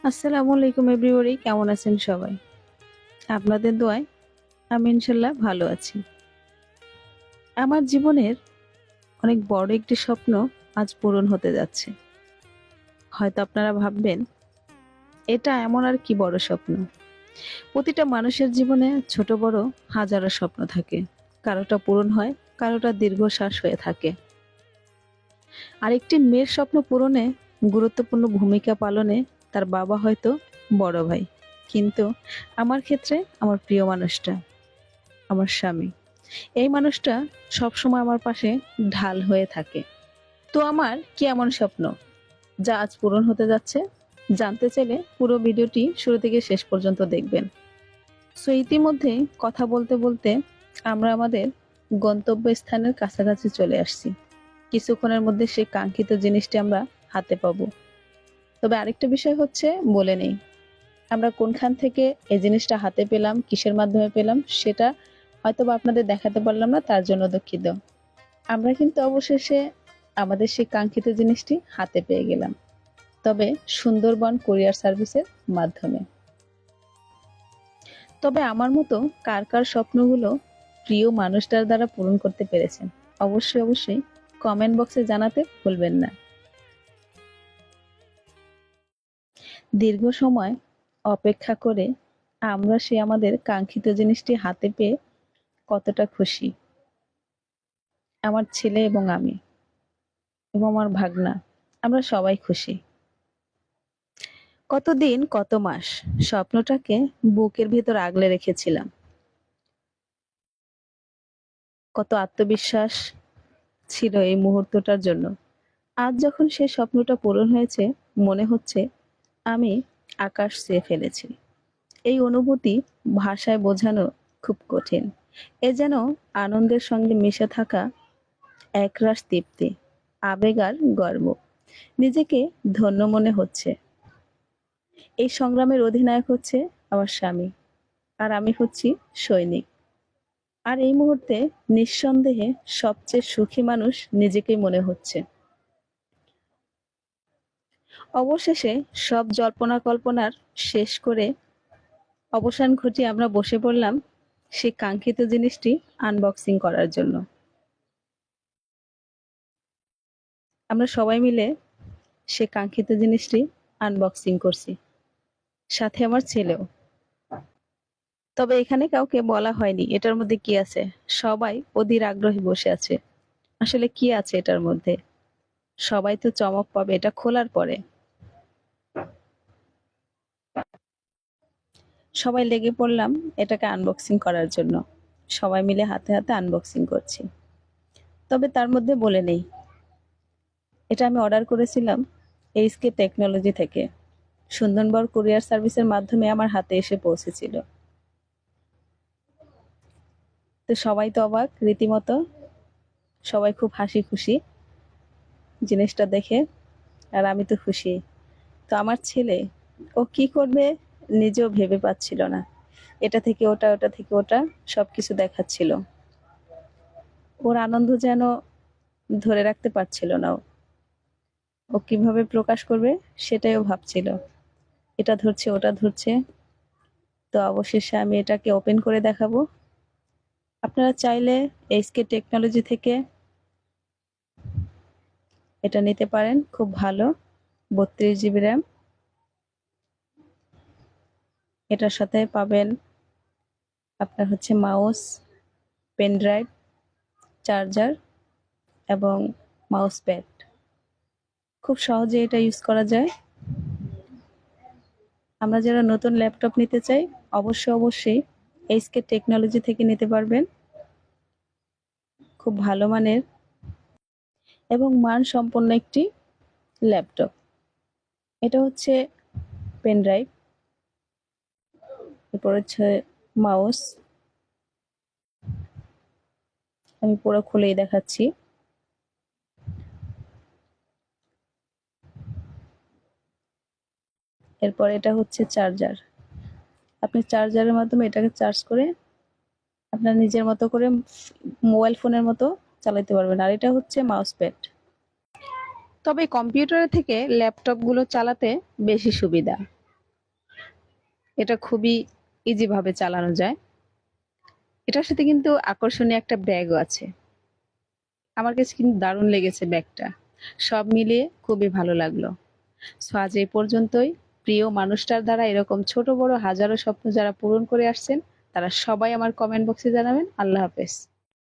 আসসালামু আলাইকুম এভরিবডি, কেমন আছেন সবাই? আপনাদের দোয়ায় আমি ইনশাল্লাহ ভালো আছি। আমার জীবনের অনেক বড় একটি স্বপ্ন আজ পূরণ হতে যাচ্ছে। হয়তো আপনারা ভাববেন, এটা এমন আর কি বড় স্বপ্ন? প্রতিটা মানুষের জীবনে ছোট বড় হাজারো স্বপ্ন থাকে। কারোটা পূরণ হয়, কারোটা দীর্ঘশ্বাস হয়ে থাকে। আর একটি মেয়ের স্বপ্ন পূরণে গুরুত্বপূর্ণ ভূমিকা পালনে তার বাবা হয়তো বড় ভাই, কিন্তু আমার ক্ষেত্রে আমার প্রিয় মানুষটা, আমার স্বামী, এই মানুষটা সবসময় আমার পাশে ঢাল হয়ে থাকে। তো আমার কি এমন স্বপ্ন যা আজ পূরণ হতে যাচ্ছে? জানতে চাইলে পুরো ভিডিওটি শুরু থেকে শেষ পর্যন্ত দেখবেন। সো ইতিমধ্যে কথা বলতে বলতে আমরা আমাদের গন্তব্যস্থানের কাছাকাছি চলে আসছি। কিছুক্ষণের মধ্যে সেই কাঙ্ক্ষিত জিনিসটি আমরা হাতে পাবো। তবে আরেকটা বিষয় হচ্ছে, বলে নেই, আমরা কোনখান থেকে এই জিনিসটা হাতে পেলাম, কিসের মাধ্যমে পেলাম, সেটা হয়তো বা আপনাদের দেখাতে পারলাম না, তার জন্য দুঃখিত। আমরা কিন্তু অবশেষে আমাদের সেই কাঙ্ক্ষিত জিনিসটি হাতে পেয়ে গেলাম, তবে সুন্দরবন কুরিয়ার সার্ভিসের মাধ্যমে। তবে আমার মতো কার কার স্বপ্নগুলো প্রিয় মানুষটার দ্বারা পূরণ করতে পেরেছেন, অবশ্যই অবশ্যই কমেন্ট বক্সে জানাতে ভুলবেন না। দীর্ঘ সময় অপেক্ষা করে আমরা সে আমাদের কাঙ্ক্ষিত জিনিসটি হাতে পেয়ে কতটা খুশি, আমার ছেলে এবং আমি এবং আমার ভাগনা, আমরা সবাই খুশি। কতদিন কত মাস স্বপ্নটাকে বুকের ভিতর আগলে রেখেছিলাম, কত আত্মবিশ্বাস ছিল এই মুহূর্তটার জন্য। আজ যখন সে স্বপ্নটা পূরণ হয়েছে, মনে হচ্ছে আমি আকাশ ছুঁয়ে ফেলেছি। এই অনুভূতি ভাষায় বোঝানো খুব কঠিন। এ যেন আনন্দের সঙ্গে মিশে থাকা একরাশ তৃপ্তি, আবেগ আর গর্ব। নিজেকে ধন্য মনে হচ্ছে। এই সংগ্রামের অধিনায়ক হচ্ছে আমার স্বামী, আর আমি হচ্ছি সৈনিক। আর এই মুহূর্তে নিঃসন্দেহে সবচেয়ে সুখী মানুষ নিজেকেই মনে হচ্ছে। অবশেষে সব জল্পনা কল্পনার শেষ করে অবসান ঘটিয়ে আমরা বসে পড়লাম সেই কাঙ্ক্ষিত জিনিসটি আনবক্সিং করার জন্য। আমরা সবাই মিলে সে কাঙ্ক্ষিত জিনিসটি আনবক্সিং করছি, সাথে আমার ছেলেও। তবে এখানে কাউকে বলা হয়নি এটার মধ্যে কি আছে। সবাই অধীর আগ্রহে বসে আছে, আসলে কি আছে এটার মধ্যে। সবাই তো চমক পাবে এটা খোলার পরে। সবাই লেগে পড়লাম এটাকে আনবক্সিং করার জন্য। সবাই মিলে হাতে হাতে আনবক্সিং করছি। তবে তার মধ্যে বলে নেই, এটা আমি অর্ডার করেছিলাম এইচকে টেকনোলজি থেকে। সুন্দরবন কুরিয়ার সার্ভিসের মাধ্যমে আমার হাতে এসে পৌঁছেছিল। তো সবাই তো অবাক রীতিমতো, সবাই খুব হাসি খুশি জিনিসটা দেখে, আর আমি তো খুশি। তো আমার ছেলে, ও কি করবে নিজেও ভেবে পাচ্ছিল না। এটা থেকে ওটা, ওটা থেকে ওটা, সবকিছু দেখাচ্ছিল। ওর আনন্দ যেন ধরে রাখতে পারছিল না। ও কিভাবে প্রকাশ করবে সেটাই ও ভাবছিল। এটা ধরছে, ওটা ধরছে। তো অবশেষে আমি এটাকে ওপেন করে দেখাবো। আপনারা চাইলে এইচকে টেকনোলজি থেকে এটা নিতে পারেন, খুব ভালো। 32 GB র্যাম। এটার সাথে পাবেন আপনার হচ্ছে মাউস, পেন ড্রাইভ, চার্জার এবং মাউস প্যাড। খুব সহজে এটা ইউজ করা যায়। আমরা যারা নতুন ল্যাপটপ নিতে চাই, অবশ্যই অবশ্যই এইচকে টেকনোলজি থেকে নিতে পারবেন। খুব ভালো মানের এবং মান সম্পন্ন একটি ল্যাপটপ। এটা হচ্ছে পেন ড্রাইভ, এরপর হচ্ছে মাউস। আমি পুরো খুলেই দেখাচ্ছি। এরপর এটা হচ্ছে চার্জার। আপনি চার্জারের মাধ্যমে এটাকে চার্জ করে আপনার নিজের মতো করে মোবাইল ফোনের মতো চালাতে পারবেন। আর এটা হচ্ছে মাউস প্যাড। তবে কম্পিউটারের থেকে ল্যাপটপগুলো চালাতে বেশি সুবিধা। এটা খুবই ইজি ভাবে চালানো যায়। এটার সাথে কিন্তু আকর্ষণীয় একটা ব্যাগও আছে। আমার কাছে কিন্তু দারুণ লেগেছে ব্যাগটা। সব মিলিয়ে খুবই ভালো লাগলো। সো আজ এই পর্যন্তই। প্রিয় মানুষটার দ্বারা এরকম ছোট বড় হাজারো স্বপ্ন যারা পূরণ করে আসছেন, তারা সবাই আমার কমেন্ট বক্সে জানাবেন। আল্লাহ হাফেজ।